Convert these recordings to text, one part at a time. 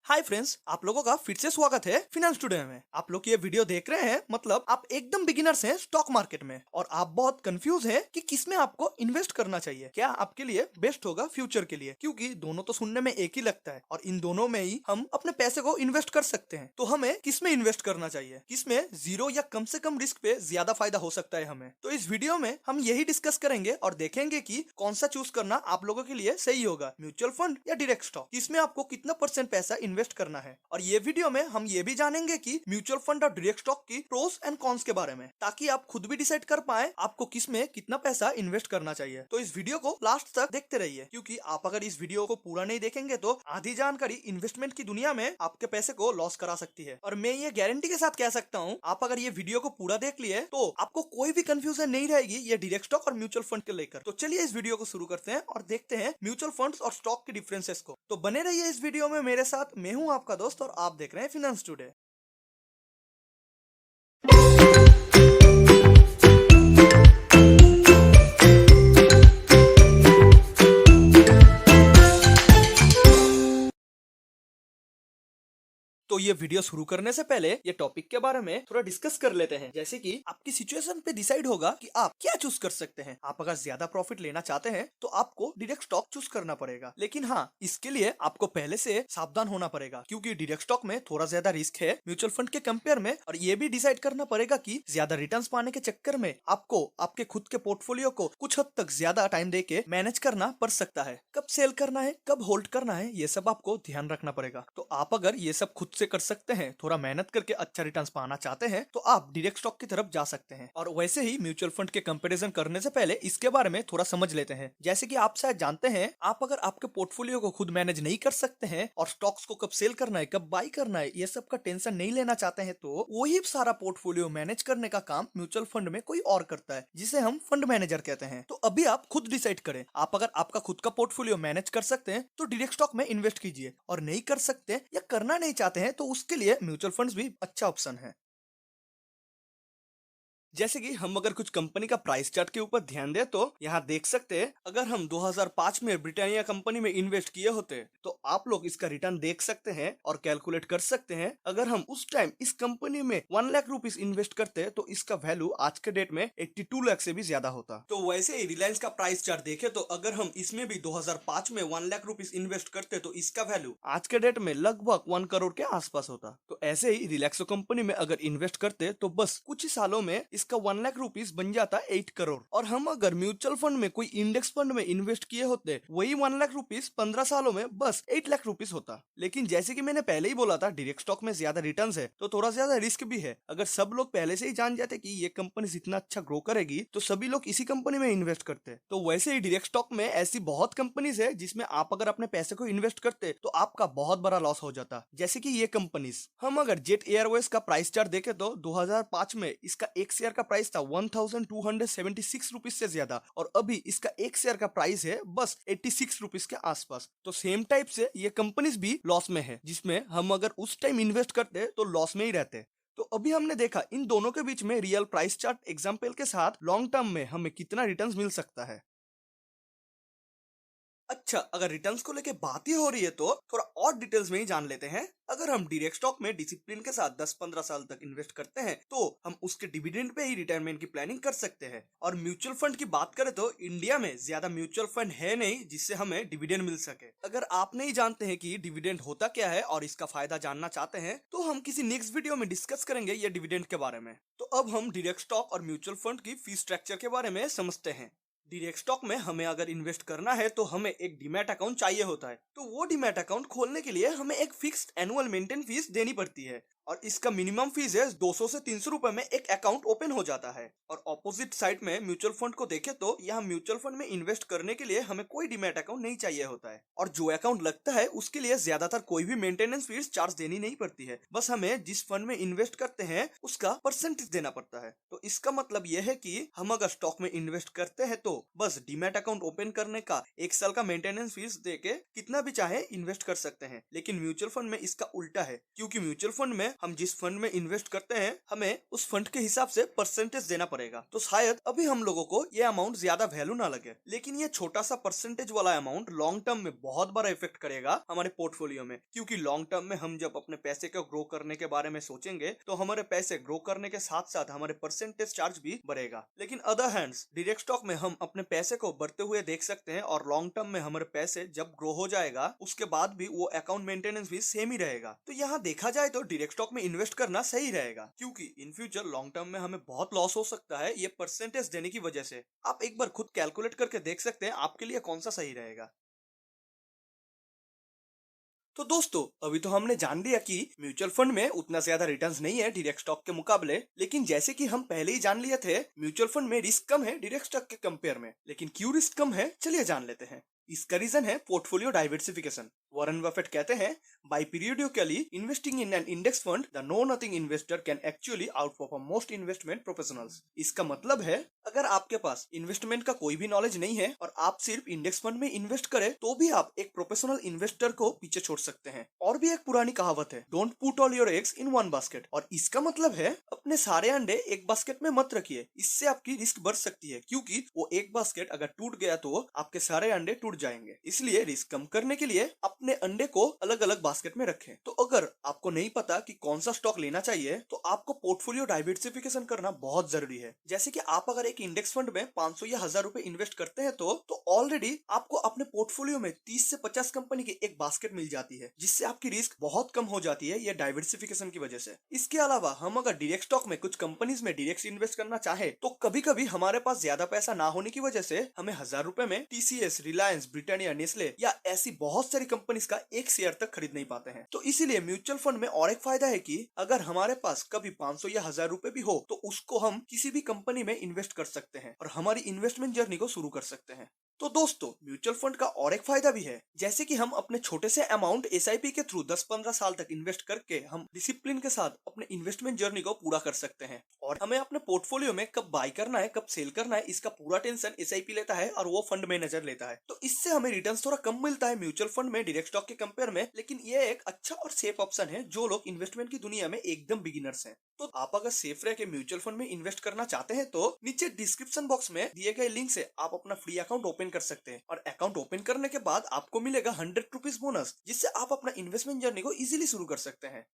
Hi friends, आप लोगों का फिर से स्वागत है फिनेंस टुडे में। आप लोग ये वीडियो देख रहे हैं, मतलब आप एकदम बिगिनर्स हैं स्टॉक मार्केट में और आप बहुत कंफ्यूज हैं कि किसमें आपको इन्वेस्ट करना चाहिए, क्या आपके लिए बेस्ट होगा फ्यूचर के लिए, क्योंकि दोनों तो सुनने में एक ही लगता है और इन दोनों में ही हम अपने पैसे को इन्वेस्ट कर सकते हैं। तो हमें किसमें इन्वेस्ट करना चाहिए, किसमें जीरो या कम से कम रिस्क पे ज्यादा फायदा हो सकता है हमें। तो इस वीडियो में हम यही डिस्कस करेंगे और देखेंगे कि कौन सा चूज करना आप लोगों के लिए सही होगा, म्यूचुअल फंड या डायरेक्ट स्टॉक, किसमें आपको कितना % पैसा इन्वेस्ट करना है। और ये वीडियो में हम ये भी जानेंगे कि म्यूचुअल फंड और डायरेक्ट स्टॉक की प्रोस एंड कॉन्स के बारे में, ताकि आप खुद भी डिसाइड कर पाए आपको किसमें कितना पैसा इन्वेस्ट करना चाहिए। तो इस वीडियो को लास्ट तक देखते रहिए, क्योंकि आप अगर इस वीडियो को पूरा नहीं देखेंगे तो आधी जानकारी इन्वेस्टमेंट की दुनिया में आपके पैसे को लॉस करा सकती है। और मैं ये गारंटी के साथ कह सकता हूँ, आप अगर ये वीडियो को पूरा देख लिए तो आपको कोई भी कंफ्यूजन नहीं रहेगी ये डायरेक्ट स्टॉक और म्यूचुअल फंड के लेकर। तो चलिए इस वीडियो को शुरू करते हैं और देखते हैं म्यूचुअल फंड्स और स्टॉक के डिफरेंसेस को। तो बने रहिए इस वीडियो में मेरे साथ। मैं हूँ आपका दोस्त और आप देख रहे हैं फिनेंस टुडे। तो ये वीडियो शुरू करने से पहले ये टॉपिक के बारे में थोड़ा डिस्कस कर लेते हैं। जैसे कि आपकी सिचुएशन पे डिसाइड होगा कि आप क्या चूज कर सकते हैं। आप अगर ज्यादा प्रॉफिट लेना चाहते हैं तो आपको डायरेक्ट स्टॉक चूज करना पड़ेगा, लेकिन हाँ, इसके लिए आपको पहले से सावधान होना पड़ेगा, क्योंकि डायरेक्ट स्टॉक में थोड़ा ज्यादा रिस्क है म्यूचुअल फंड के कंपेयर में। और ये भी डिसाइड करना पड़ेगा कि ज्यादा रिटर्न पाने के चक्कर में आपको आपके खुद के पोर्टफोलियो को कुछ हद तक ज्यादा टाइम देके मैनेज करना पड़ सकता है। कब सेल करना है, कब होल्ड करना है, ये सब आपको ध्यान रखना पड़ेगा। तो आप अगर ये सब खुद से कर सकते हैं, थोड़ा मेहनत करके अच्छा रिटर्न्स पाना चाहते हैं, तो आप डायरेक्ट स्टॉक की तरफ जा सकते हैं। और वैसे ही म्यूचुअल फंड के कंपैरिजन करने से पहले इसके बारे में थोड़ा समझ लेते हैं। जैसे कि आप शायद जानते हैं, आप अगर आपके पोर्टफोलियो को खुद मैनेज नहीं कर सकते हैं और स्टॉक्स को कब सेल करना है, कब बाई करना है, ये सब का टेंशन नहीं लेना चाहते हैं, तो वही सारा पोर्टफोलियो मैनेज करने का काम म्यूचुअल फंड में कोई और करता है, जिसे हम फंड मैनेजर कहते हैं। तो अभी आप खुद डिसाइड करें, आप अगर आपका खुद का पोर्टफोलियो मैनेज कर सकते हैं तो डायरेक्ट स्टॉक में इन्वेस्ट कीजिए, और नहीं कर सकते या करना नहीं चाहते हैं तो उसके लिए म्यूचुअल फंड्स भी अच्छा ऑप्शन है। जैसे कि हम अगर कुछ कंपनी का प्राइस चार्ट के ऊपर ध्यान दें तो यहाँ देख सकते हैं, अगर हम 2005 में ब्रिटानिया कंपनी में इन्वेस्ट किए होते तो आप लोग इसका रिटर्न देख सकते हैं और कैलकुलेट कर सकते हैं। अगर हम उस टाइम इस कंपनी में 1 लाख रुपीस इन्वेस्ट करते तो इसका वैल्यू आज के डेट में 82 लाख से भी ज्यादा होता। तो वैसे ही रिलायंस का प्राइस चार्ट देखे तो अगर हम इसमें भी 2005 में 1 लाख रुपीस इन्वेस्ट करते तो इसका वैल्यू आज के डेट में लगभग 1 करोड़ के आसपास होता। तो ऐसे ही रिलैक्सो कंपनी में अगर इन्वेस्ट करते तो बस कुछ ही सालों में इसका 1 लाख रुपीस बन जाता 8 करोड़। और हम अगर म्यूचुअल फंड में कोई इंडेक्स फंड में इन्वेस्ट किए होते, वही 1 लाख रुपीस 15 सालों में बस 8 लाख रुपीस होता। लेकिन जैसे कि मैंने पहले ही बोला था, डायरेक्ट स्टॉक में ज्यादा रिटर्न्स है तो थोड़ा ज्यादा रिस्क भी है। अगर सब लोग पहले से ही जान जाते कि ये कंपनी इतना अच्छा ग्रो करेगी तो सभी लोग इसी कंपनी में इन्वेस्ट करते। तो वैसे ही डायरेक्ट स्टॉक में ऐसी बहुत कंपनीज है जिसमें आप अगर अपने पैसे को इन्वेस्ट करते तो आपका बहुत बड़ा लॉस हो जाता। जैसे कि ये कंपनीज, हम अगर जेट एयरवेज का प्राइस चार्ट देखे तो 2005 में इसका एक शेयर का प्राइस था 1276 रुपीज से ज्यादा, और अभी इसका एक शेयर का प्राइस है बस 86 रुपीज के आसपास। तो सेम टाइप से ये कंपनीज भी लॉस में है, जिसमें हम अगर उस टाइम इन्वेस्ट करते तो लॉस में ही रहते। तो अभी हमने देखा इन दोनों के बीच में रियल प्राइस चार्ट एग्जांपल के साथ लॉन्ग टर्म में हमें कितना रिटर्न्स मिल सकता है। अच्छा, अगर रिटर्न्स को लेके बात ही हो रही है तो थोड़ा और डिटेल्स में ही जान लेते हैं। अगर हम डायरेक्ट स्टॉक में डिसिप्लिन के साथ 10-15 साल तक इन्वेस्ट करते हैं तो हम उसके डिविडेंड पे ही रिटायरमेंट की प्लानिंग कर सकते हैं। और म्यूचुअल फंड की बात करें तो इंडिया में ज्यादा म्यूचुअल फंड है नहीं जिससे हमें डिविडेंड मिल सके। अगर आप नहीं जानते हैं कि डिविडेंड होता क्या है और इसका फायदा जानना चाहते हैं तो हम किसी नेक्स्ट वीडियो में डिस्कस करेंगे ये डिविडेंड के बारे में। तो अब हम डायरेक्ट स्टॉक और म्यूचुअल फंड की फी स्ट्रक्चर के बारे में समझते हैं। डायरेक्ट स्टॉक में हमें अगर इन्वेस्ट करना है तो हमें एक डीमैट अकाउंट चाहिए होता है। तो वो डीमैट अकाउंट खोलने के लिए हमें एक फिक्स्ड एनुअल मेंटेन फीस देनी पड़ती है, और इसका मिनिमम फीस है 200 से 300 रुपए में एक अकाउंट ओपन हो जाता है। और ऑपोजिट साइड में म्यूचुअल फंड को देखें तो यहाँ म्यूचुअल फंड में इन्वेस्ट करने के लिए हमें कोई डीमैट अकाउंट नहीं चाहिए होता है, और जो अकाउंट लगता है उसके लिए ज्यादातर कोई भी मेंटेनेंस फीस चार्ज देनी नहीं पड़ती है। बस हमें जिस फंड में इन्वेस्ट करते हैं उसका परसेंटेज देना पड़ता है। तो इसका मतलब यह है कि हम अगर स्टॉक में इन्वेस्ट करते हैं तो बस डीमैट अकाउंट ओपन करने का 1 साल का मेंटेनेंस फीस देके कितना भी चाहे इन्वेस्ट कर सकते हैं। लेकिन म्यूचुअल फंड में इसका उल्टा है, क्योंकि म्यूचुअल फंड में हम जिस फंड में इन्वेस्ट करते हैं हमें उस फंड के हिसाब से परसेंटेज देना पड़ेगा। तो शायद अभी हम लोगों को ये अमाउंट ज्यादा वैल्यू ना लगे, लेकिन ये छोटा सा परसेंटेज वाला अमाउंट लॉन्ग टर्म में बहुत बड़ा इफेक्ट करेगा हमारे पोर्टफोलियो में। क्योंकि लॉन्ग टर्म में हम जब अपने पैसे को ग्रो करने के बारे में सोचेंगे तो हमारे पैसे ग्रो करने के साथ साथ हमारे परसेंटेज चार्ज भी बढ़ेगा। लेकिन अदर हैंड्स डायरेक्ट स्टॉक में हम अपने पैसे को बढ़ते हुए देख सकते हैं और लॉन्ग टर्म में हमारे पैसे जब ग्रो हो जाएगा उसके बाद भी वो अकाउंट मेंटेनेंस भी सेम ही रहेगा। तो यहाँ देखा जाए तो डायरेक्ट स्टॉक में इन्वेस्ट करना सही रहेगा, क्योंकि इन फ्यूचर लॉन्ग टर्म में हमें बहुत लॉस हो सकता है ये परसेंटेज देने की वजह से। आप एक बार खुद कैलकुलेट करके देख सकते हैं आपके लिए कौन सा सही रहेगा। तो दोस्तों अभी तो हमने जान लिया कि म्यूचुअल फंड में उतना ज्यादा रिटर्न्स नहीं है डायरेक्ट स्टॉक के मुकाबले, लेकिन जैसे कि हम पहले ही जान लिए थे म्यूचुअल फंड में रिस्क कम है डायरेक्ट स्टॉक के कंपेयर में। लेकिन क्यों रिस्क कम है चलिए जान लेते हैं। इसका रीजन है पोर्टफोलियो डाइवर्सिफिकेशन। वॉरेन बफेट कहते हैं by periodically investing in an index fund the know nothing investor can actually outperform most investment professionals. इसका मतलब है अगर आपके पास इन्वेस्टमेंट का कोई भी नॉलेज नहीं है और आप सिर्फ इंडेक्स फंड में इन्वेस्ट करें तो भी आप एक प्रोफेशनल इन्वेस्टर को पीछे छोड़ सकते हैं। और भी एक पुरानी कहावत है don't put all your eggs in one basket, और इसका मतलब है अपने सारे अंडे एक बास्केट में मत रखिए, इससे आपकी रिस्क बढ़ सकती है। क्योंकि वो एक बास्केट अगर टूट गया तो आपके सारे अंडे टूट जाएंगे। इसलिए रिस्क कम करने के लिए अपने अंडे को अलग अलग बास्केट में रखें। तो अगर आपको नहीं पता कि कौन सा स्टॉक लेना चाहिए तो आपको पोर्टफोलियो डाइवर्सिफिकेशन करना बहुत जरूरी है। जैसे कि आप अगर एक इंडेक्स फंड में 500 या 1000 रुपए इन्वेस्ट करते हैं तो ऑलरेडी आपको अपने पोर्टफोलियो में 30 से 50 कंपनी की एक बास्केट मिल जाती है, जिससे आपकी रिस्क बहुत कम हो जाती है ये डाइवर्सिफिकेशन की वजह से। इसके अलावा हम अगर डायरेक्ट स्टॉक में कुछ कंपनीज में डायरेक्ट इन्वेस्ट करना चाहे तो कभी कभी हमारे पास ज्यादा पैसा ना होने की वजह से हमें 1000 रुपए में TCS, रिलायंस, ब्रिटानिया, नेस्ले या ऐसी बहुत सारी कंपनीज का एक शेयर तक खरीद नहीं पाते हैं। तो इसीलिए म्यूचुअल फंड में और एक फायदा है कि अगर हमारे पास कभी 500 या 1000 रुपए भी हो तो उसको हम किसी भी कंपनी में इन्वेस्ट कर सकते हैं और हमारी इन्वेस्टमेंट जर्नी को शुरू कर सकते हैं। तो दोस्तों म्यूचुअल फंड का और एक फायदा भी है, जैसे कि हम अपने छोटे से अमाउंट SIP के थ्रू 10-15 साल तक इन्वेस्ट करके हम डिसिप्लिन के साथ अपने इन्वेस्टमेंट जर्नी को पूरा कर सकते हैं। और हमें अपने पोर्टफोलियो में कब बाय करना है कब सेल करना है इसका पूरा टेंशन SIP लेता है और वो फंड मैनेजर लेता है। तो इससे हमें रिटर्न थोड़ा कम मिलता है म्यूचुअल फंड में डायरेक्ट स्टॉक के कंपेयर में, लेकिन ये एक अच्छा और सेफ ऑप्शन है जो लोग इन्वेस्टमेंट की दुनिया में एकदम बिगिनर्स हैं। तो आप अगर सेफ रह के म्यूचुअल फंड में इन्वेस्ट करना चाहते हैं तो नीचे डिस्क्रिप्शन बॉक्स में दिए गए लिंक से आप अपना फ्री अकाउंट ओपन कर सकते हैं और अकाउंट ओपन करने के बाद आपको मिलेगा 100 रुपीज बोनस, जिससे आप अपना इन्वेस्टमेंट जर्नी को इजीली शुरू कर सकते हैं।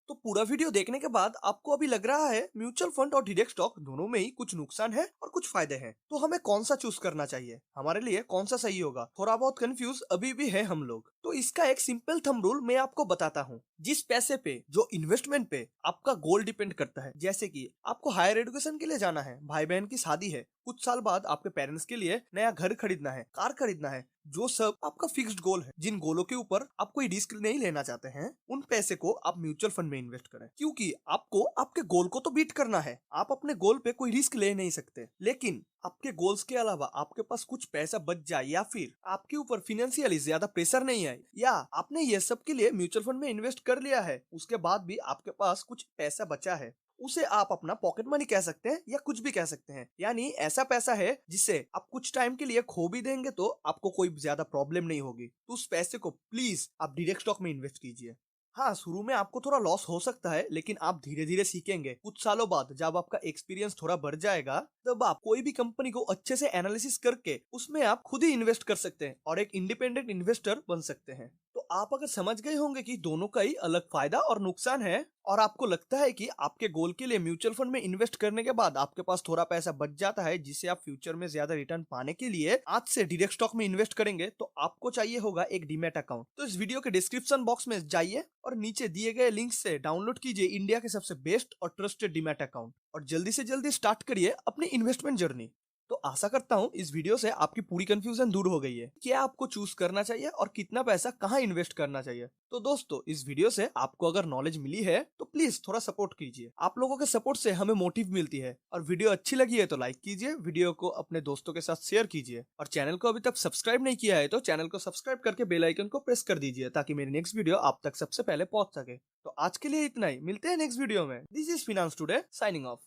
तो पूरा वीडियो देखने के बाद आपको अभी लग रहा है म्यूचुअल फंड और डायरेक्ट स्टॉक दोनों में ही कुछ नुकसान है और कुछ फायदे हैं, तो हमें कौन सा चूज करना चाहिए, हमारे लिए कौन सा सही होगा। थोड़ा बहुत कंफ्यूज अभी भी है हम लोग। तो इसका एक सिंपल थंब रूल मैं आपको बताता हूँ। जिस पैसे पे जो इन्वेस्टमेंट पे आपका गोल डिपेंड करता है, जैसे कि आपको हायर एजुकेशन के लिए जाना है, भाई बहन की शादी है, कुछ साल बाद आपके पेरेंट्स के लिए नया घर खरीदना है, कार खरीदना है, जो सब आपका फिक्स्ड गोल है, जिन गोलों के ऊपर आप कोई रिस्क नहीं लेना चाहते हैं, उन पैसे को आप म्यूचुअल फंड में इन्वेस्ट करें। क्योंकि आपको आपके गोल को तो बीट करना है, आप अपने गोल पे कोई रिस्क ले नहीं सकते। लेकिन आपके गोल्स के अलावा आपके पास कुछ पैसा बच जाए या फिर आपके ऊपर फाइनेंशियली ज्यादा प्रेशर नहीं है या आपने ये सब के लिए म्यूचुअल फंड में इन्वेस्ट कर लिया है, उसके बाद भी आपके पास कुछ पैसा बचा है, उसे आप अपना पॉकेट मनी कह सकते हैं या कुछ भी कह सकते हैं। यानी ऐसा पैसा है जिसे आप कुछ टाइम के लिए खो भी देंगे तो आपको कोई ज्यादा प्रॉब्लम नहीं होगी। तो उस पैसे को प्लीज आप डायरेक्ट स्टॉक में इन्वेस्ट कीजिए। हाँ, शुरू में आपको थोड़ा लॉस हो सकता है, लेकिन आप धीरे धीरे सीखेंगे। कुछ सालों बाद जब आपका एक्सपीरियंस थोड़ा बढ़ जाएगा तब आप कोई भी कंपनी को अच्छे से एनालिसिस करके उसमें आप खुद ही इन्वेस्ट कर सकते हैं और एक इंडिपेंडेंट इन्वेस्टर बन सकते हैं। तो आप अगर समझ गए होंगे कि दोनों का ही अलग फायदा और नुकसान है और आपको लगता है कि आपके गोल के लिए म्यूचुअल फंड में इन्वेस्ट करने के बाद आपके पास थोड़ा पैसा बच जाता है जिससे आप फ्यूचर में ज्यादा रिटर्न पाने के लिए आज से डायरेक्ट स्टॉक में इन्वेस्ट करेंगे, तो आपको चाहिए होगा एक डीमैट अकाउंट। तो इस वीडियो के डिस्क्रिप्शन बॉक्स में जाइए और नीचे दिए गए लिंक से डाउनलोड कीजिए इंडिया के सबसे बेस्ट और ट्रस्टेड डीमैट अकाउंट और जल्दी से जल्दी स्टार्ट करिए अपनी इन्वेस्टमेंट जर्नी। तो आशा करता हूँ इस वीडियो से आपकी पूरी कंफ्यूजन दूर हो गई है, क्या आपको चूज करना चाहिए और कितना पैसा कहाँ इन्वेस्ट करना चाहिए। तो दोस्तों इस वीडियो से आपको अगर नॉलेज मिली है तो प्लीज थोड़ा सपोर्ट कीजिए। आप लोगों के सपोर्ट से हमें मोटिव मिलती है। और वीडियो अच्छी लगी है तो लाइक कीजिए, वीडियो को अपने दोस्तों के साथ शेयर कीजिए और चैनल को अभी तक सब्सक्राइब नहीं किया है तो चैनल को सब्सक्राइब करके बेल आइकन को प्रेस कर दीजिए ताकि मेरी नेक्स्ट वीडियो आप तक सबसे पहले पहुंच सके। तो आज के लिए इतना ही, मिलते हैं नेक्स्ट वीडियो में। This is finance today signing off.